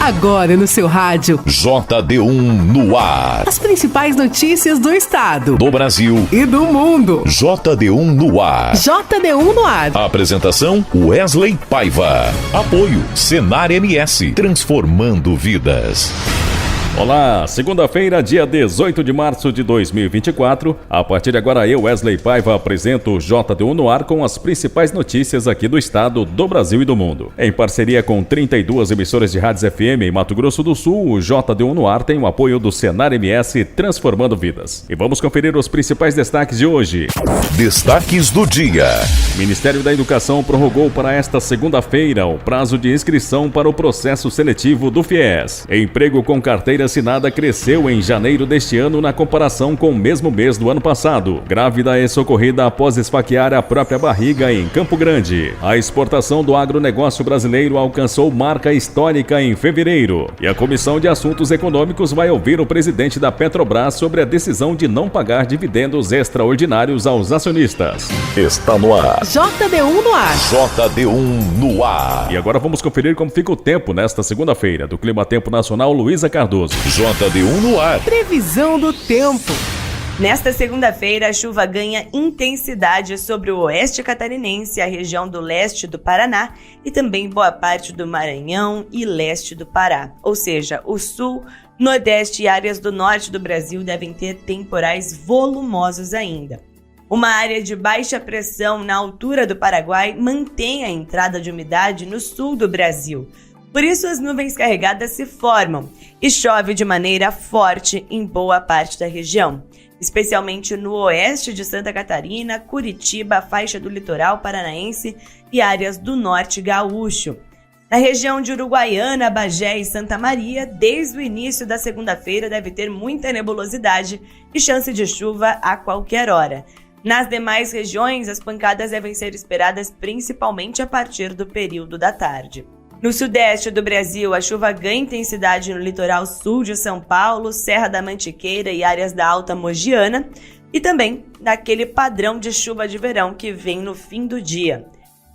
Agora no seu rádio. JD1 no ar. As principais notícias do estado, do Brasil e do mundo. JD1 no ar. JD1 no ar. Apresentação Wesley Paiva. Apoio Senar MS. Transformando vidas. Olá, segunda-feira, dia 18 de março de 2024. A partir de agora, eu, Wesley Paiva, apresento o JD1 no ar com as principais notícias aqui do estado, do Brasil e do mundo. Em parceria com 32 emissoras de rádios FM em Mato Grosso do Sul, o JD1 no ar tem o apoio do Senar MS Transformando Vidas. E vamos conferir os principais destaques de hoje. Destaques do dia. Ministério da Educação prorrogou para esta segunda-feira o prazo de inscrição para o processo seletivo do FIES. Emprego com carteira assinada cresceu em janeiro deste ano na comparação com o mesmo mês do ano passado. Grávida é socorrida após esfaquear a própria barriga em Campo Grande. A exportação do agronegócio brasileiro alcançou marca histórica em fevereiro. E a Comissão de Assuntos Econômicos vai ouvir o presidente da Petrobras sobre a decisão de não pagar dividendos extraordinários aos acionistas. Está no ar. JD1 no ar. JD1 no ar. E agora vamos conferir como fica o tempo nesta segunda-feira. Do Clima Tempo Nacional, Luísa Cardoso. JD1 no ar. Previsão do tempo. Nesta segunda-feira, a chuva ganha intensidade sobre o oeste catarinense, a região do leste do Paraná e também boa parte do Maranhão e leste do Pará. Ou seja, o sul, nordeste e áreas do norte do Brasil devem ter temporais volumosos ainda. Uma área de baixa pressão na altura do Paraguai mantém a entrada de umidade no sul do Brasil. Por isso, as nuvens carregadas se formam e chove de maneira forte em boa parte da região, especialmente no oeste de Santa Catarina, Curitiba, faixa do litoral paranaense e áreas do norte gaúcho. Na região de Uruguaiana, Bagé e Santa Maria, desde o início da segunda-feira deve ter muita nebulosidade e chance de chuva a qualquer hora. Nas demais regiões, as pancadas devem ser esperadas principalmente a partir do período da tarde. No sudeste do Brasil, a chuva ganha intensidade no litoral sul de São Paulo, Serra da Mantiqueira e áreas da Alta Mogiana, e também naquele padrão de chuva de verão que vem no fim do dia.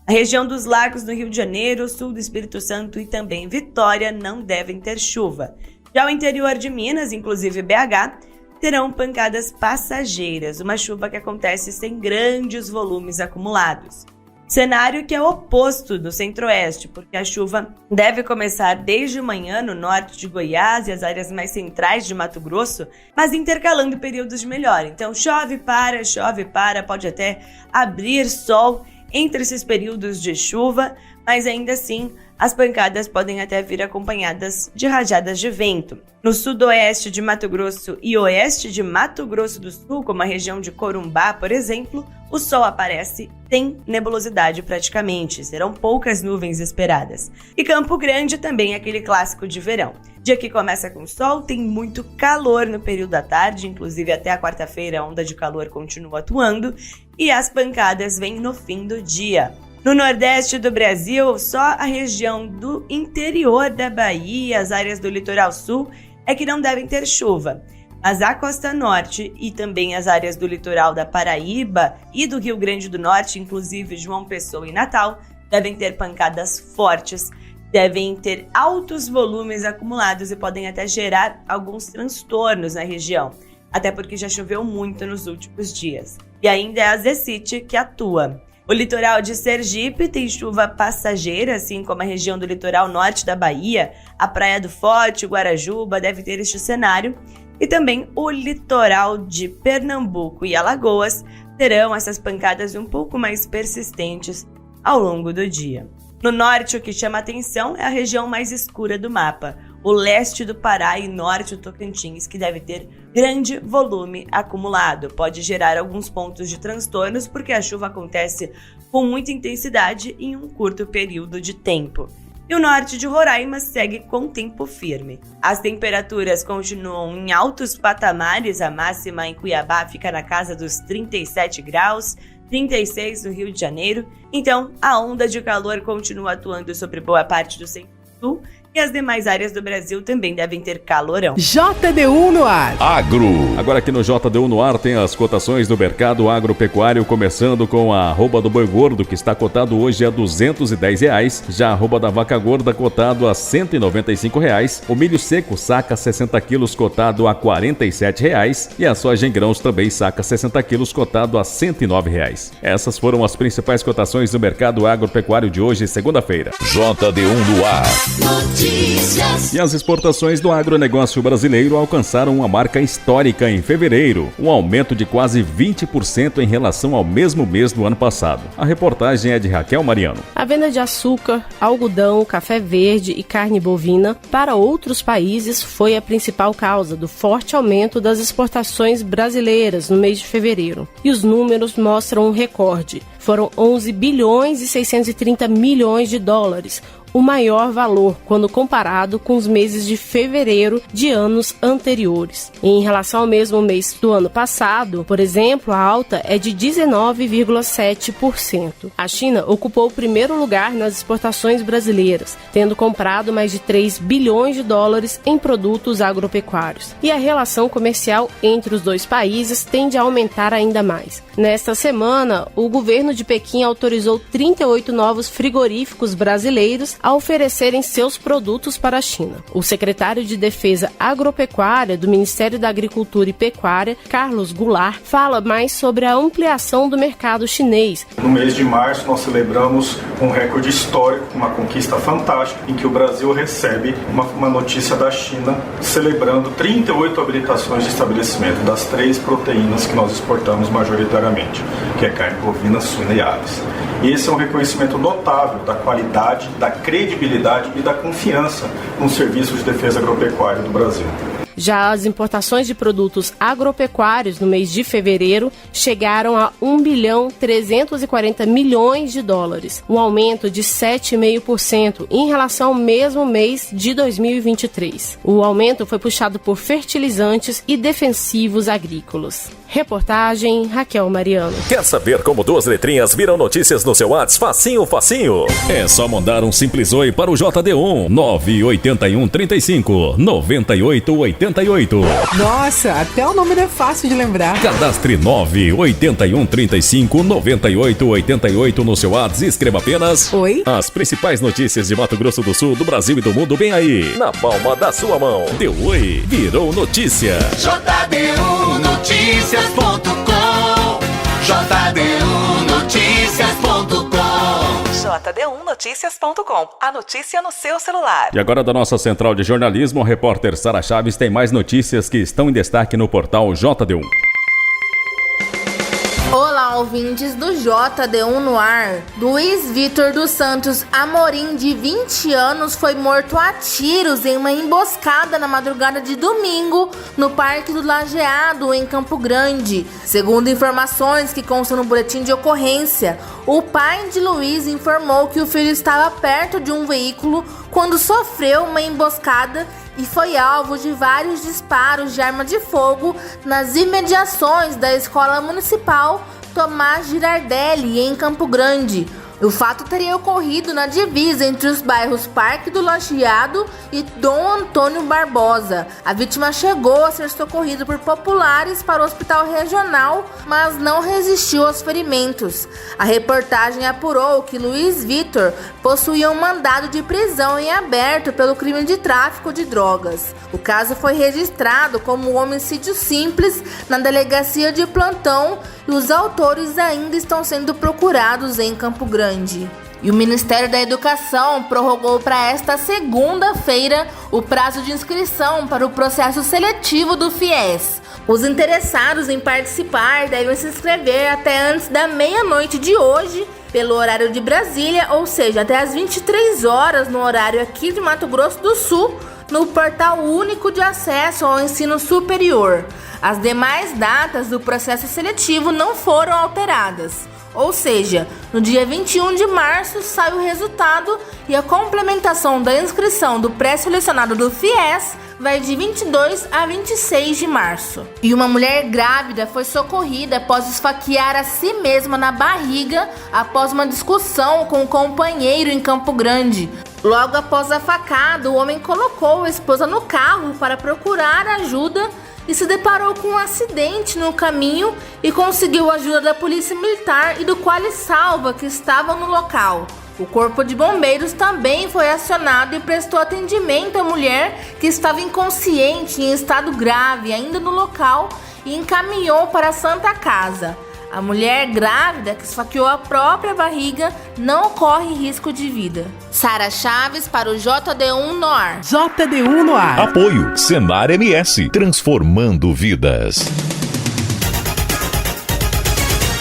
A região dos lagos do Rio de Janeiro, sul do Espírito Santo e também Vitória não devem ter chuva. Já o interior de Minas, inclusive BH, terão pancadas passageiras, uma chuva que acontece sem grandes volumes acumulados. Cenário que é oposto do centro-oeste, porque a chuva deve começar desde manhã no norte de Goiás e as áreas mais centrais de Mato Grosso, mas intercalando períodos de melhora. Então chove, para, pode até abrir sol entre esses períodos de chuva, mas ainda assim as pancadas podem até vir acompanhadas de rajadas de vento. No sudoeste de Mato Grosso e oeste de Mato Grosso do Sul, como a região de Corumbá, por exemplo, o sol aparece sem nebulosidade praticamente, serão poucas nuvens esperadas. E Campo Grande também é aquele clássico de verão. Dia que começa com sol, tem muito calor no período da tarde, inclusive até a quarta-feira a onda de calor continua atuando, e as pancadas vêm no fim do dia. No nordeste do Brasil, só a região do interior da Bahia, as áreas do litoral sul, é que não devem ter chuva. Mas a costa norte e também as áreas do litoral da Paraíba e do Rio Grande do Norte, inclusive João Pessoa e Natal, devem ter pancadas fortes, devem ter altos volumes acumulados e podem até gerar alguns transtornos na região, até porque já choveu muito nos últimos dias. E ainda é a Zecite que atua. O litoral de Sergipe tem chuva passageira, assim como a região do litoral norte da Bahia, a Praia do Forte, Guarajuba, deve ter este cenário. E também o litoral de Pernambuco e Alagoas terão essas pancadas um pouco mais persistentes ao longo do dia. No norte, o que chama atenção é a região mais escura do mapa, o leste do Pará e norte do Tocantins, que deve ter grande volume acumulado. Pode gerar alguns pontos de transtornos, porque a chuva acontece com muita intensidade em um curto período de tempo. E o norte de Roraima segue com tempo firme. As temperaturas continuam em altos patamares, a máxima em Cuiabá fica na casa dos 37 graus, 36 no Rio de Janeiro. Então, a onda de calor continua atuando sobre boa parte do centro-sul E as demais áreas do Brasil também devem ter calorão. JD1 no ar. Agro. Agora aqui no JD1 no ar tem as cotações do mercado agropecuário, começando com a arroba do boi gordo, que está cotado hoje a R$ 210, já a arroba da vaca gorda cotado a R$ 195, o milho seco saca 60 quilos cotado a R$ 47 e a soja em grãos também saca 60 quilos cotado a R$ 109. Essas foram as principais cotações do mercado agropecuário de hoje, segunda-feira. JD1 no ar. E as exportações do agronegócio brasileiro alcançaram uma marca histórica em fevereiro, um aumento de quase 20% em relação ao mesmo mês do ano passado. A reportagem é de Raquel Mariano. A venda de açúcar, algodão, café verde e carne bovina para outros países foi a principal causa do forte aumento das exportações brasileiras no mês de fevereiro. E os números mostram um recorde. Foram 11 bilhões e 630 milhões de dólares, o maior valor quando comparado com os meses de fevereiro de anos anteriores. Em relação ao mesmo mês do ano passado, por exemplo, a alta é de 19,7%. A China ocupou o primeiro lugar nas exportações brasileiras, tendo comprado mais de 3 bilhões de dólares em produtos agropecuários. E a relação comercial entre os dois países tende a aumentar ainda mais. Nesta semana, o governo de Pequim autorizou 38 novos frigoríficos brasileiros a oferecerem seus produtos para a China. O secretário de Defesa Agropecuária do Ministério da Agricultura e Pecuária, Carlos Goulart, fala mais sobre a ampliação do mercado chinês. No mês de março, nós celebramos um recorde histórico, uma conquista fantástica, em que o Brasil recebe uma notícia da China celebrando 38 habilitações de estabelecimento das 3 proteínas que nós exportamos majoritariamente, que é carne bovina, suína e aves. E esse é um reconhecimento notável da qualidade, da credibilidade e da confiança no serviço de defesa agropecuária do Brasil. Já as importações de produtos agropecuários no mês de fevereiro chegaram a 1 bilhão 340 milhões de dólares, um aumento de 7,5% em relação ao mesmo mês de 2023. O aumento foi puxado por fertilizantes e defensivos agrícolas. Reportagem Raquel Mariano. Quer saber como 2 letrinhas viram notícias no seu WhatsApp? Facinho, facinho. É só mandar um simples oi para o JD1 981 35 98 88. Nossa, até o nome não é fácil de lembrar. Cadastre 981 35 98 88 no seu WhatsApp e escreva apenas Oi. As principais notícias de Mato Grosso do Sul, do Brasil e do mundo bem aí. Na palma da sua mão. Deu oi, virou notícia. JD1Noticias.com JD1Noticias.com JD1Noticias.com. A notícia no seu celular. E agora da nossa central de jornalismo, a repórter Sara Chaves tem mais notícias que estão em destaque no portal JD1. Olá, ouvintes do JD1 no ar. Luiz Vitor dos Santos Amorim, de 20 anos, foi morto a tiros em uma emboscada na madrugada de domingo no Parque do Lajeado, em Campo Grande. Segundo informações que constam no boletim de ocorrência, o pai de Luiz informou que o filho estava perto de um veículo quando sofreu uma emboscada e foi alvo de vários disparos de arma de fogo nas imediações da Escola Municipal Tomás Girardelli, em Campo Grande. O fato teria ocorrido na divisa entre os bairros Parque do Lajeado e Dom Antônio Barbosa. A vítima chegou a ser socorrida por populares para o hospital regional, mas não resistiu aos ferimentos. A reportagem apurou que Luiz Vitor possuía um mandado de prisão em aberto pelo crime de tráfico de drogas. O caso foi registrado como homicídio simples na delegacia de plantão e os autores ainda estão sendo procurados em Campo Grande. E o Ministério da Educação prorrogou para esta segunda-feira o prazo de inscrição para o processo seletivo do FIES. Os interessados em participar devem se inscrever até antes da meia-noite de hoje, pelo horário de Brasília, ou seja, até às 23 horas no horário aqui de Mato Grosso do Sul, no Portal Único de Acesso ao Ensino Superior. As demais datas do processo seletivo não foram alteradas. Ou seja, no dia 21 de março sai o resultado e a complementação da inscrição do pré-selecionado do FIES vai de 22 a 26 de março. E uma mulher grávida foi socorrida após esfaquear a si mesma na barriga após uma discussão com um companheiro em Campo Grande. Logo após a facada, o homem colocou a esposa no carro para procurar ajuda e se deparou com um acidente no caminho e conseguiu a ajuda da polícia militar e do Qualis Salva, que estavam no local. O corpo de bombeiros também foi acionado e prestou atendimento à mulher que estava inconsciente em estado grave ainda no local e encaminhou para a Santa Casa. A mulher grávida que esfaqueou a própria barriga não corre risco de vida. Sara Chaves para o JD1 no ar. JD1 no ar. Apoio Senar MS, transformando vidas.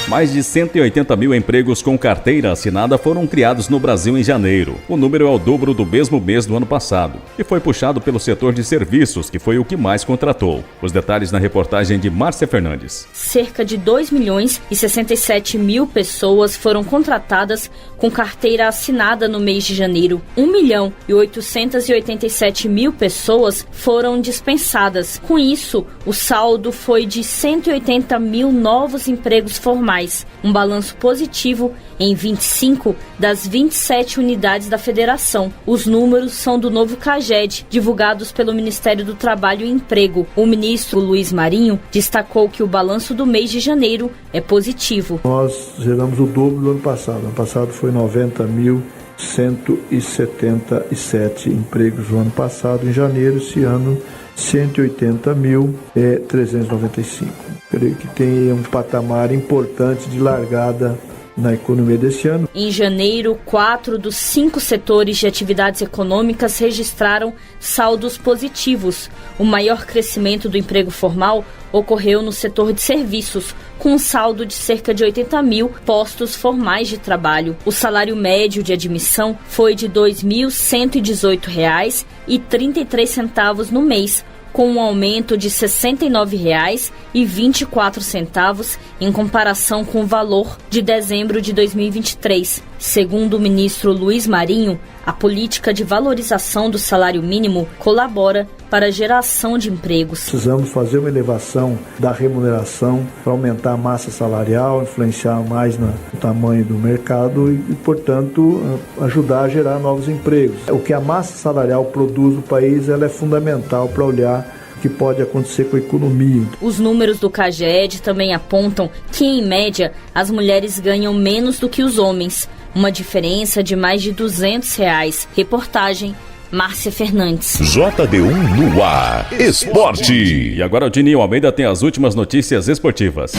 Mais de 180 mil empregos com carteira assinada foram criados no Brasil em janeiro. O número é o dobro do mesmo mês do ano passado e foi puxado pelo setor de serviços, que foi o que mais contratou. Os detalhes na reportagem de Márcia Fernandes. Cerca de 2.067.000 pessoas foram contratadas com carteira assinada no mês de janeiro. 1.887.000 pessoas foram dispensadas. Com isso, o saldo foi de 180 mil novos empregos formais. Um balanço positivo em 25 das 27 unidades da federação. Os números são do novo CAGED, divulgados pelo Ministério do Trabalho e Emprego. O ministro Luiz Marinho destacou que o balanço do mês de janeiro é positivo. Nós geramos o dobro do ano passado. Ano passado foi 90.177 empregos no ano passado. Em janeiro, esse ano, 180.395. Creio que tem um patamar importante de largada na economia desse ano. Em janeiro, 4 dos 5 setores de atividades econômicas registraram saldos positivos. O maior crescimento do emprego formal ocorreu no setor de serviços, com um saldo de cerca de 80 mil postos formais de trabalho. O salário médio de admissão foi de R$ 2.118,33 no mês, com um aumento de R$ 69,24 em comparação com o valor de dezembro de 2023. Segundo o ministro Luiz Marinho, a política de valorização do salário mínimo colabora para a geração de empregos. Precisamos fazer uma elevação da remuneração para aumentar a massa salarial, influenciar mais no tamanho do mercado e, portanto, ajudar a gerar novos empregos. O que a massa salarial produz no país, ela é fundamental para olhar o que pode acontecer com a economia. Os números do CAGED também apontam que, em média, as mulheres ganham menos do que os homens, uma diferença de mais de R$ 200. Reportagem Márcia Fernandes. JD1 no ar. Esporte. E agora o Dininho Almeida tem as últimas notícias esportivas.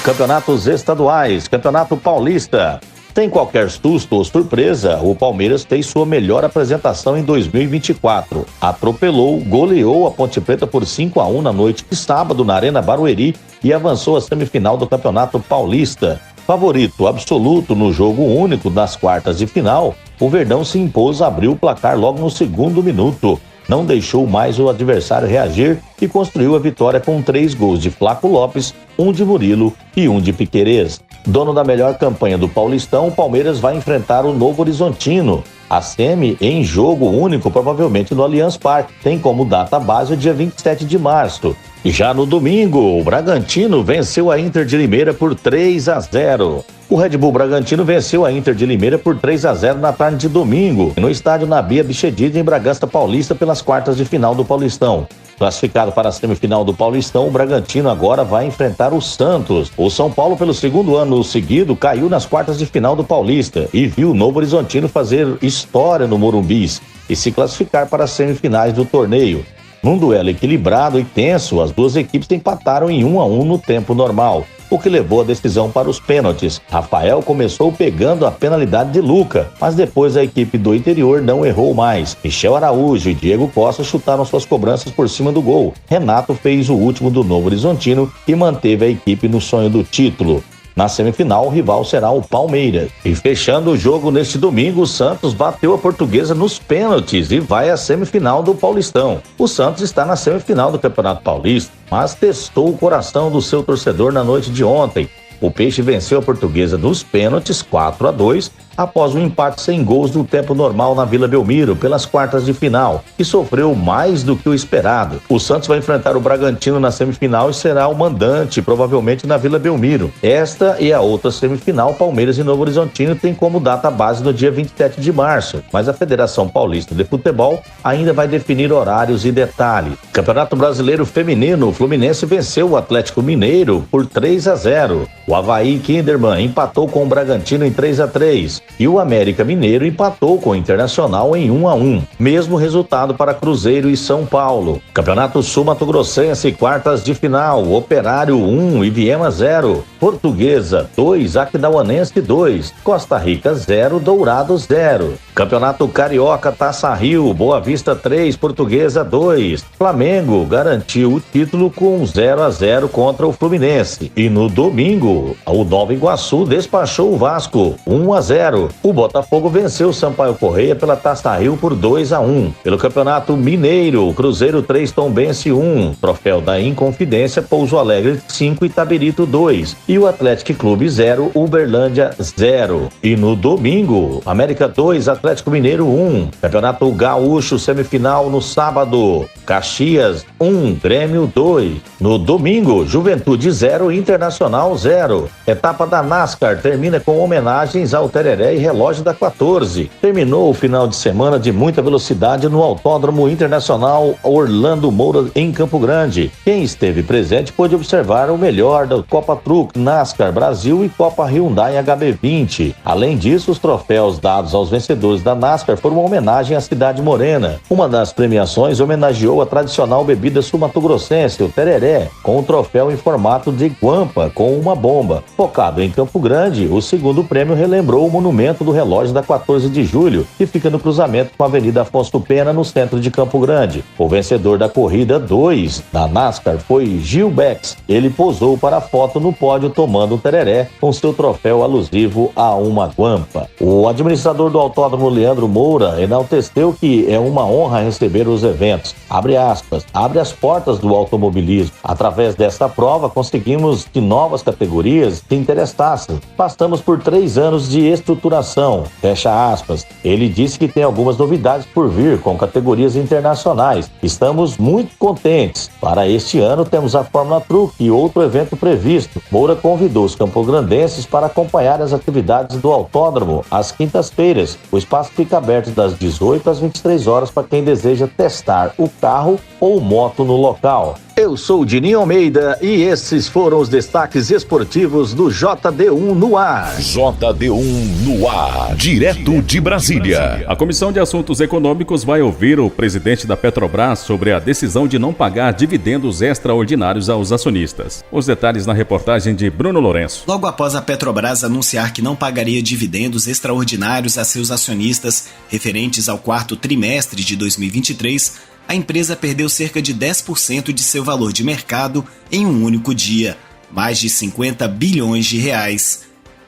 Campeonatos estaduais, Campeonato Paulista. Sem qualquer susto ou surpresa, o Palmeiras fez sua melhor apresentação em 2024. Atropelou, goleou a Ponte Preta por 5-1 na noite de sábado na Arena Barueri e avançou à semifinal do Campeonato Paulista. Favorito absoluto no jogo único das quartas de final, o Verdão se impôs, abriu o placar logo no segundo minuto. Não deixou mais o adversário reagir e construiu a vitória com 3 gols de Flaco Lopes, 1 de Murilo e 1 de Piquerez. Dono da melhor campanha do Paulistão, o Palmeiras vai enfrentar o Novo Horizontino. A semi em jogo único, provavelmente no Allianz Parque. Tem como data base o dia 27 de março. E já no domingo, o Bragantino venceu a Inter de Limeira por 3-0. O Red Bull Bragantino venceu a Inter de Limeira por 3-0 na tarde de domingo, no estádio Nabia Bichedid, em Bragança Paulista, pelas quartas de final do Paulistão. Classificado para a semifinal do Paulistão, o Bragantino agora vai enfrentar o Santos. O São Paulo, pelo segundo ano seguido, caiu nas quartas de final do Paulista e viu o Novo Horizontino fazer história no Morumbis e se classificar para as semifinais do torneio. Num duelo equilibrado e tenso, as duas equipes empataram em 1-1 no tempo normal, o que levou a decisão para os pênaltis. Rafael começou pegando a penalidade de Luca, mas depois a equipe do interior não errou mais. Michel Araújo e Diego Costa chutaram suas cobranças por cima do gol. Renato fez o último do Novo Horizontino e manteve a equipe no sonho do título. Na semifinal, o rival será o Palmeiras. E fechando o jogo neste domingo, o Santos bateu a Portuguesa nos pênaltis e vai à semifinal do Paulistão. O Santos está na semifinal do Campeonato Paulista, mas testou o coração do seu torcedor na noite de ontem. O Peixe venceu a Portuguesa nos pênaltis 4-2 após um empate sem gols no tempo normal na Vila Belmiro pelas quartas de final, e sofreu mais do que o esperado. O Santos vai enfrentar o Bragantino na semifinal e será o mandante, provavelmente na Vila Belmiro. Esta e a outra semifinal, Palmeiras e Novo Horizontino, tem como data base no dia 27 de março, mas a Federação Paulista de Futebol ainda vai definir horários e detalhes. Campeonato Brasileiro Feminino, o Fluminense venceu o Atlético Mineiro por 3-0. O Avaí Kinderman empatou com o Bragantino em 3-3 e o América Mineiro empatou com o Internacional em 1-1. Mesmo resultado para Cruzeiro e São Paulo. Campeonato Sul Mato Grossense, quartas de final, Operário 1 e Viema 0, Portuguesa 2, Aquidauanense 2, Costa Rica 0, Dourado 0. Campeonato Carioca Taça Rio, Boa Vista 3, Portuguesa 2. Flamengo garantiu o título com 0-0 contra o Fluminense. E no domingo, o Nova Iguaçu despachou o Vasco 1-0. O Botafogo venceu o Sampaio Correia pela Taça Rio por 2-1. Pelo Campeonato Mineiro, Cruzeiro 3, Tombense 1. Troféu da Inconfidência, Pouso Alegre 5, Itabirito 2. E o Atlético Clube 0, Uberlândia 0. E no domingo, América 2, Atlético Mineiro 1. Campeonato Gaúcho, semifinal no sábado. Caxias 1, Grêmio 2. No domingo, Juventude 0, Internacional 0. Etapa da NASCAR termina com homenagens ao Tereré e Relógio da 14. Terminou o final de semana de muita velocidade no Autódromo Internacional Orlando Moura, em Campo Grande. Quem esteve presente pôde observar o melhor da Copa Truck, NASCAR Brasil e Copa Hyundai HB20. Além disso, os troféus dados aos vencedores da NASCAR foram uma homenagem à Cidade Morena. Uma das premiações homenageou a tradicional bebida sul-mato-grossense, o tereré, com um troféu em formato de guampa com uma bomba. Focado em Campo Grande, o segundo prêmio relembrou o monumento do relógio da 14 de julho, que fica no cruzamento com a Avenida Afonso Pena, no centro de Campo Grande. O vencedor da corrida 2 da NASCAR foi Gil Bex. Ele posou para a foto no pódio tomando um tereré com seu troféu alusivo a uma guampa. O administrador do autódromo, Leandro Moura, enalteceu que é uma honra receber os eventos. Abre as portas do automobilismo. Através desta prova, conseguimos que novas categorias se interessassem. Passamos por 3 anos de estruturação. Fecha aspas. Ele disse que tem algumas novidades por vir com categorias internacionais. Estamos muito contentes. Para este ano, temos a Fórmula Truck e outro evento previsto. Moura convidou os campograndenses para acompanhar as atividades do autódromo às quintas-feiras. O espaço fica aberto das 18 às 23 horas para quem deseja testar o carro ou moto no local. Eu sou o Dininho Almeida e esses foram os destaques esportivos do JD1 no ar. JD1 no ar, direto de Brasília. A Comissão de Assuntos Econômicos vai ouvir o presidente da Petrobras sobre a decisão de não pagar dividendos extraordinários aos acionistas. Os detalhes na reportagem de Bruno Lourenço. Logo após a Petrobras anunciar que não pagaria dividendos extraordinários a seus acionistas referentes ao quarto trimestre de 2023, a empresa perdeu cerca de 10% de seu valor de mercado em um único dia, mais de 50 bilhões de reais.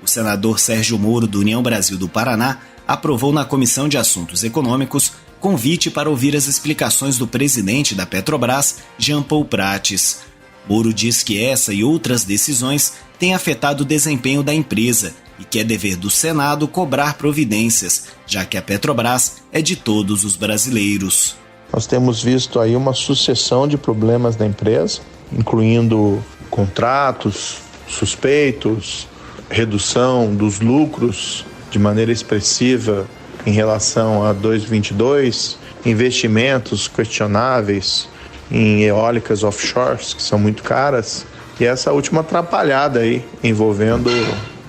O senador Sérgio Moro, do União Brasil do Paraná, aprovou na Comissão de Assuntos Econômicos convite para ouvir as explicações do presidente da Petrobras, Jean Paul Prates. Moro diz que essa e outras decisões têm afetado o desempenho da empresa e que é dever do Senado cobrar providências, já que a Petrobras é de todos os brasileiros. Nós temos visto aí uma sucessão de problemas da empresa, incluindo contratos suspeitos, redução dos lucros de maneira expressiva em relação a 2022, investimentos questionáveis em eólicas offshores, que são muito caras, e essa última atrapalhada aí envolvendo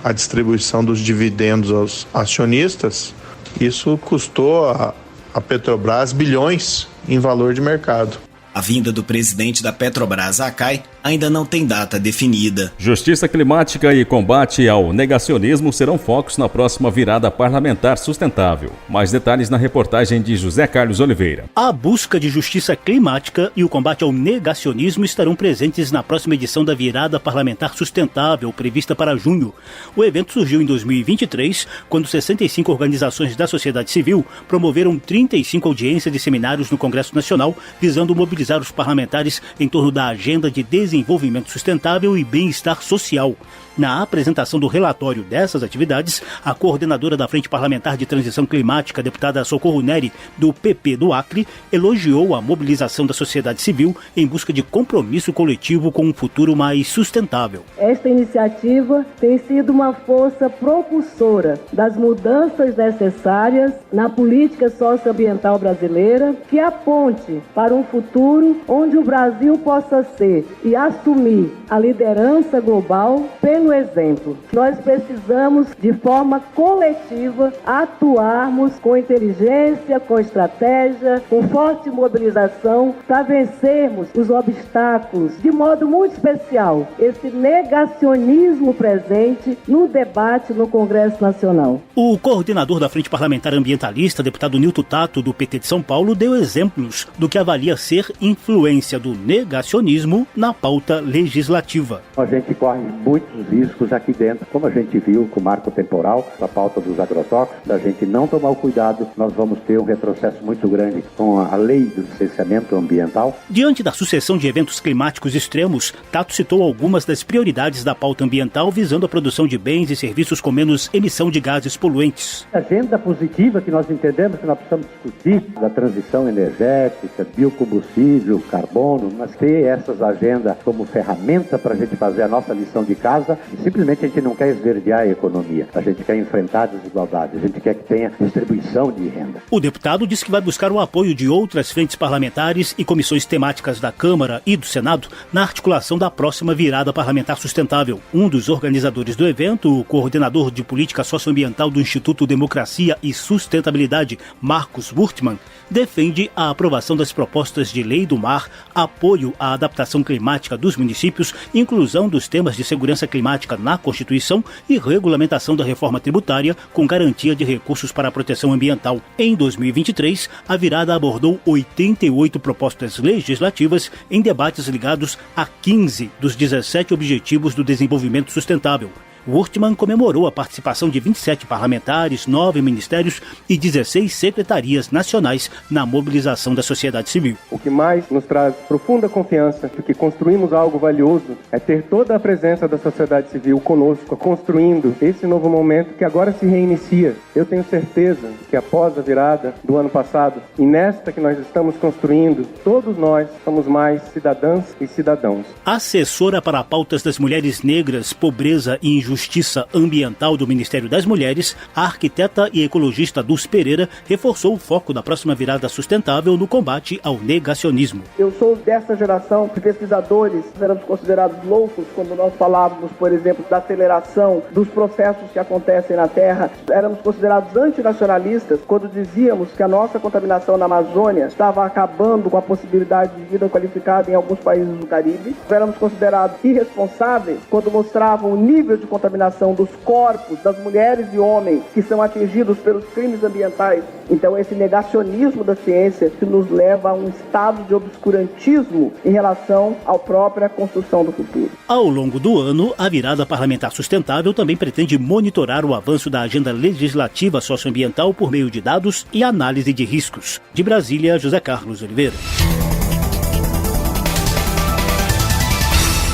a distribuição dos dividendos aos acionistas. Isso custou a Petrobras bilhões em valor de mercado. A vinda do presidente da Petrobras à CAI ainda não tem data definida. Justiça climática e combate ao negacionismo serão focos na próxima virada parlamentar sustentável. Mais detalhes na reportagem de José Carlos Oliveira. A busca de justiça climática e o combate ao negacionismo estarão presentes na próxima edição da virada parlamentar sustentável, prevista para junho. O evento surgiu em 2023, quando 65 organizações da sociedade civil promoveram 35 audiências de seminários no Congresso Nacional, visando mobilizar os parlamentares em torno da agenda de desenvolvimento desenvolvimento sustentável e bem-estar social. Na apresentação do relatório dessas atividades, a coordenadora da Frente Parlamentar de Transição Climática, deputada Socorro Neri, do PP do Acre, elogiou a mobilização da sociedade civil em busca de compromisso coletivo com um futuro mais sustentável. Esta iniciativa tem sido uma força propulsora das mudanças necessárias na política socioambiental brasileira, que aponte para um futuro onde o Brasil possa ser e assumir a liderança global pelo exemplo. Nós precisamos, de forma coletiva, atuarmos com inteligência, com estratégia, com forte mobilização, para vencermos os obstáculos, de modo muito especial, esse negacionismo presente no debate no Congresso Nacional. O coordenador da Frente Parlamentar Ambientalista, deputado Nilton Tato, do PT de São Paulo, deu exemplos do que avalia ser influência do negacionismo na pauta legislativa. A gente corre muitos riscos aqui dentro, como a gente viu com o marco temporal, a pauta dos agrotóxicos, da gente não tomar o cuidado, nós vamos ter um retrocesso muito grande com a lei do licenciamento ambiental. Diante da sucessão de eventos climáticos extremos, Tato citou algumas das prioridades da pauta ambiental visando a produção de bens e serviços com menos emissão de gases poluentes. A agenda positiva que nós entendemos que nós precisamos discutir, da transição energética, biocombustível, carbono, mas ter essas agendas como ferramenta para a gente fazer a nossa lição de casa. E simplesmente a gente não quer esverdear a economia, a gente quer enfrentar a desigualdade, a gente quer que tenha distribuição de renda. O deputado disse que vai buscar o apoio de outras frentes parlamentares e comissões temáticas da Câmara e do Senado na articulação da próxima virada parlamentar sustentável. Um dos organizadores do evento, o coordenador de política socioambiental do Instituto Democracia e Sustentabilidade, Marcos Wurtmann, defende a aprovação das propostas de lei do mar, apoio à adaptação climática dos municípios, inclusão dos temas de segurança climática na Constituição e regulamentação da reforma tributária com garantia de recursos para a proteção ambiental. Em 2023, a virada abordou 88 propostas legislativas em debates ligados a 15 dos 17 Objetivos do Desenvolvimento Sustentável. Wurtmann comemorou a participação de 27 parlamentares, 9 ministérios e 16 secretarias nacionais na mobilização da sociedade civil. O que mais nos traz profunda confiança de que construímos algo valioso é ter toda a presença da sociedade civil conosco, construindo esse novo momento que agora se reinicia. Eu tenho certeza que após a virada do ano passado e nesta que nós estamos construindo, todos nós somos mais cidadãs e cidadãos. Assessora para pautas das mulheres negras, pobreza e Justiça Ambiental do Ministério das Mulheres, a arquiteta e ecologista Dulce Pereira reforçou o foco da próxima virada sustentável no combate ao negacionismo. Eu sou dessa geração de pesquisadores, éramos considerados loucos quando nós falávamos, por exemplo, da aceleração dos processos que acontecem na Terra. Éramos considerados antinacionalistas quando dizíamos que a nossa contaminação na Amazônia estava acabando com a possibilidade de vida qualificada em alguns países do Caribe. Éramos considerados irresponsáveis quando mostravam o nível de contaminação dos corpos das mulheres e homens que são atingidos pelos crimes ambientais. Então esse negacionismo da ciência que nos leva a um estado de obscurantismo em relação à própria construção do futuro. Ao longo do ano, a virada parlamentar sustentável também pretende monitorar o avanço da agenda legislativa socioambiental por meio de dados e análise de riscos. De Brasília, José Carlos Oliveira.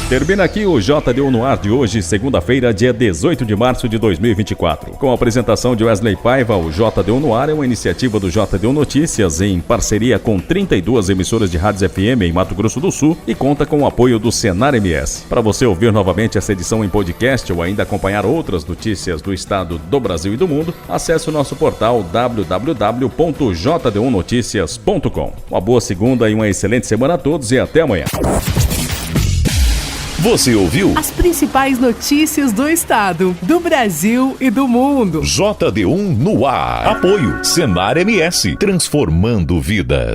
Termina aqui o JDU no ar de hoje, segunda-feira, dia 18 de março de 2024. Com a apresentação de Wesley Paiva, o JDU no ar é uma iniciativa do JDU Notícias em parceria com 32 emissoras de rádios FM em Mato Grosso do Sul e conta com o apoio do Senar MS. Para você ouvir novamente essa edição em podcast ou ainda acompanhar outras notícias do estado, do Brasil e do mundo, acesse o nosso portal www.jdunoticias.com. Uma boa segunda e uma excelente semana a todos e até amanhã. Você ouviu as principais notícias do estado, do Brasil e do mundo. JD1 no ar. Apoio Senar MS, transformando vidas.